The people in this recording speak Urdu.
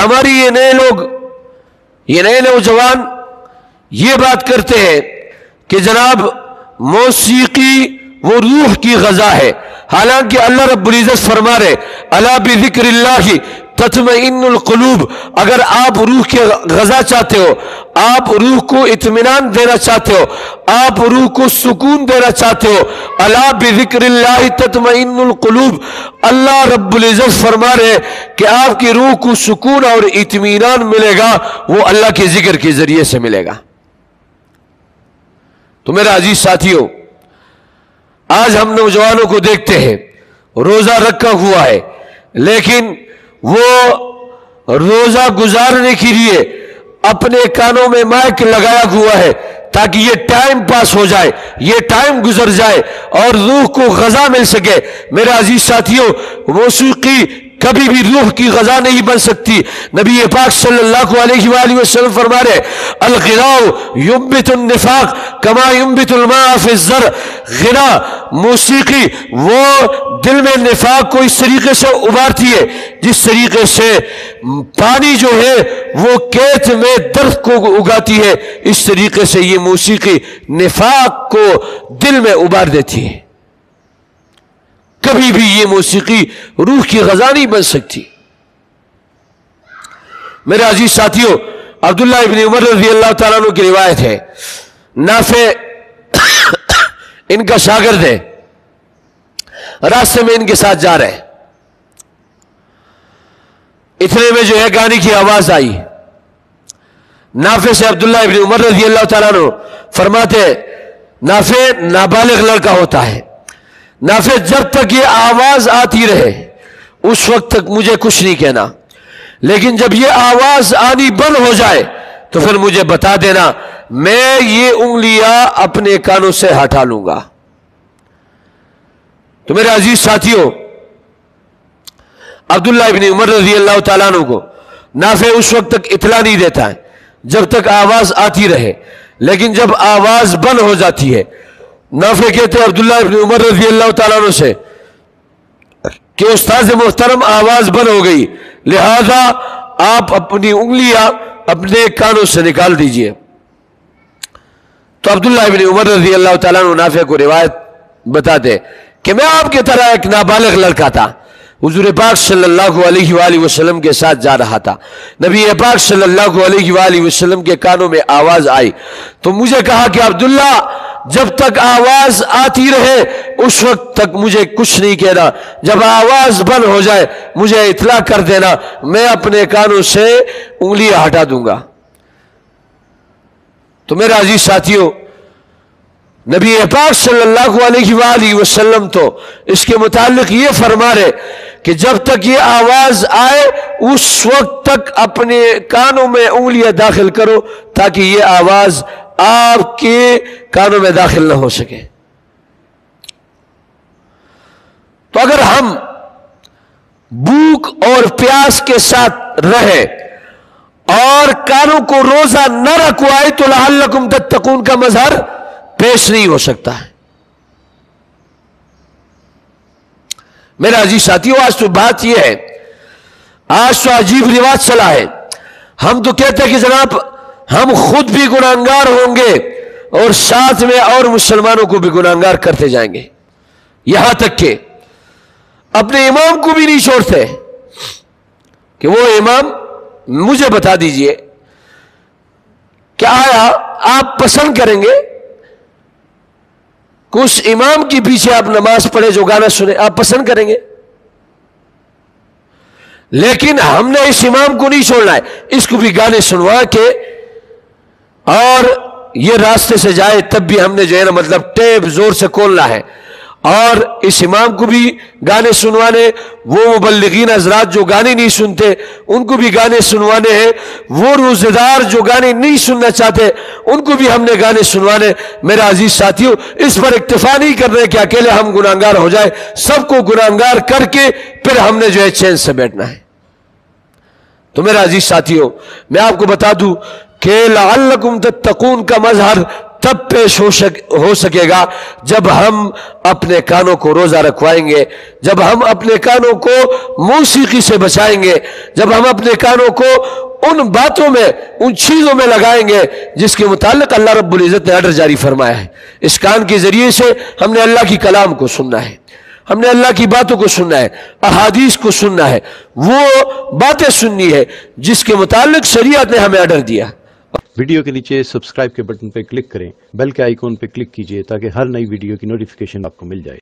ہماری یہ نئے نوجوان یہ بات کرتے ہیں کہ جناب موسیقی وہ روح کی غذا ہے، حالانکہ اللہ رب العزت فرما رہے الا بذکر اللہ تطمئن القلوب. اگر آپ روح کے غذا چاہتے ہو، آپ روح کو اطمینان دینا چاہتے ہو، آپ روح کو سکون دینا چاہتے ہو، الا بذکر اللہ تطمئن القلوب. اللہ رب العزت فرما رہے کہ آپ کی روح کو سکون اور اطمینان ملے گا، وہ اللہ کے ذکر کے ذریعے سے ملے گا. تو میرا عزیز ساتھیو، آج ہم نوجوانوں کو دیکھتے ہیں روزہ رکھا ہوا ہے، لیکن وہ روزہ گزارنے کے لیے اپنے کانوں میں مائک لگایا ہوا ہے تاکہ یہ ٹائم پاس ہو جائے، یہ ٹائم گزر جائے اور روح کو غذا مل سکے. میرا عزیز ساتھیو، موسیقی کبھی بھی روح کی غذا نہیں بن سکتی. نبی پاک صلی اللہ علیہ وآلہ وسلم فرما رہے الغناء ينبت النفاق کما ينبت الماء فی الزرع. غنا، موسیقی وہ دل میں نفاق کو اس طریقے سے ابارتی ہے جس طریقے سے پانی جو ہے وہ کھیت میں درخت کو اگاتی ہے، اس طریقے سے یہ موسیقی نفاق کو دل میں ابار دیتی ہے. کبھی بھی یہ موسیقی روح کی غذا نہیں بن سکتی. میرے عزیز ساتھیوں، عبداللہ ابن عمر رضی اللہ تعالیٰ عنہ کی روایت ہے، نافع ان کا شاگرد ہے، راستے میں ان کے ساتھ جا رہے، اتنے میں جو ہے گانے کی آواز آئی. نافع سے عبداللہ ابن عمر رضی اللہ تعالیٰ عنہ فرماتے نافع نابالغ لڑکا ہوتا ہے، نافع جب تک یہ آواز آتی رہے اس وقت تک مجھے کچھ نہیں کہنا، لیکن جب یہ آواز آنی بند ہو جائے تو پھر مجھے بتا دینا، میں یہ انگلیاں اپنے کانوں سے ہٹا لوں گا. تو میرے عزیز ساتھیوں، عبداللہ ابن عمر رضی اللہ تعالیٰ عنہ کو نافع اس وقت تک اطلاع نہیں دیتا ہے جب تک آواز آتی رہے، لیکن جب آواز بند ہو جاتی ہے نافع کہتے ہیں عبداللہ ابن عمر رضی اللہ تعالیٰ عنہ سے کہ استاذ محترم آواز بند ہو گئی، لہذا آپ اپنی انگلیاں اپنے کانوں سے نکال دیجئے. تو عبداللہ ابن عمر رضی اللہ تعالیٰ عنہ نافع کو روایت بتاتے کہ میں آپ کی طرح ایک نابالغ لڑکا تھا، حضور پاک صلی اللہ علیہ وآلہ وسلم کے ساتھ جا رہا تھا، نبی پاک صلی اللہ علیہ وآلہ وسلم کے کانوں میں آواز آئی تو مجھے کہا کہ عبداللہ جب تک آواز آتی رہے اس وقت تک مجھے کچھ نہیں کہنا، جب آواز بند ہو جائے مجھے اطلاع کر دینا، میں اپنے کانوں سے انگلیاں ہٹا دوں گا. تو میرا عزیز ساتھیوں، نبی پاک صلی اللہ علیہ وآلہ وسلم تو اس کے متعلق یہ فرما رہے کہ جب تک یہ آواز آئے اس وقت تک اپنے کانوں میں انگلیاں داخل کرو تاکہ یہ آواز آپ کے کانوں میں داخل نہ ہو سکے. تو اگر ہم بھوک اور پیاس کے ساتھ رہے اور کانوں کو روزہ نہ رکھوائے تو لعلکم تتقون کا مظہر پیش نہیں ہو سکتا ہے. میرا عزیز ساتھیو، آج تو بات یہ ہے، آج تو عجیب رواج چلا ہے، ہم تو کہتے ہیں کہ جناب ہم خود بھی گناہگار ہوں گے اور ساتھ میں اور مسلمانوں کو بھی گناہگار کرتے جائیں گے، یہاں تک کہ اپنے امام کو بھی نہیں چھوڑتے کہ وہ امام مجھے بتا دیجئے کیا آیا آپ پسند کریں گے کہ اس امام کے پیچھے آپ نماز پڑھے جو گانا سنے، آپ پسند کریں گے؟ لیکن ہم نے اس امام کو نہیں چھوڑنا ہے، اس کو بھی گانے سنوا کے اور یہ راستے سے جائے تب بھی ہم نے جو ہے نا مطلب ٹیپ زور سے کھولنا ہے، اور اس امام کو بھی گانے سنوانے، وہ مبلغین حضرات جو گانے نہیں سنتے ان کو بھی گانے سنوانے ہیں، وہ روزے دار جو گانے نہیں سننا چاہتے ان کو بھی ہم نے گانے سنوانے. میرا عزیز ساتھیوں، اس پر اکتفا نہیں کر رہے کہ اکیلے ہم گناہگار ہو جائے، سب کو گناہگار کر کے پھر ہم نے جو ہے چین سے بیٹھنا ہے. تو میرا عزیز ساتھیوں، میں آپ کو بتا دوں کہ لعلکم تتقون کا مظہر تب پیش ہو سکے گا جب ہم اپنے کانوں کو روزہ رکھوائیں گے، جب ہم اپنے کانوں کو موسیقی سے بچائیں گے، جب ہم اپنے کانوں کو ان باتوں میں، ان چیزوں میں لگائیں گے جس کے متعلق اللہ رب العزت نے آرڈر جاری فرمایا ہے۔ اس کان کے ذریعے سے ہم نے اللہ کی کلام کو سننا ہے، ہم نے اللہ کی باتوں کو سننا ہے، احادیث کو سننا ہے، وہ باتیں سننی ہے جس کے متعلق شریعت نے ہمیں آرڈر دیا۔ ویڈیو کے نیچے سبسکرائب کے بٹن پہ کلک کریں، بیل کے آئیکن پہ کلک کیجئے تاکہ ہر نئی ویڈیو کی نوٹیفیکیشن آپ کو مل جائے۔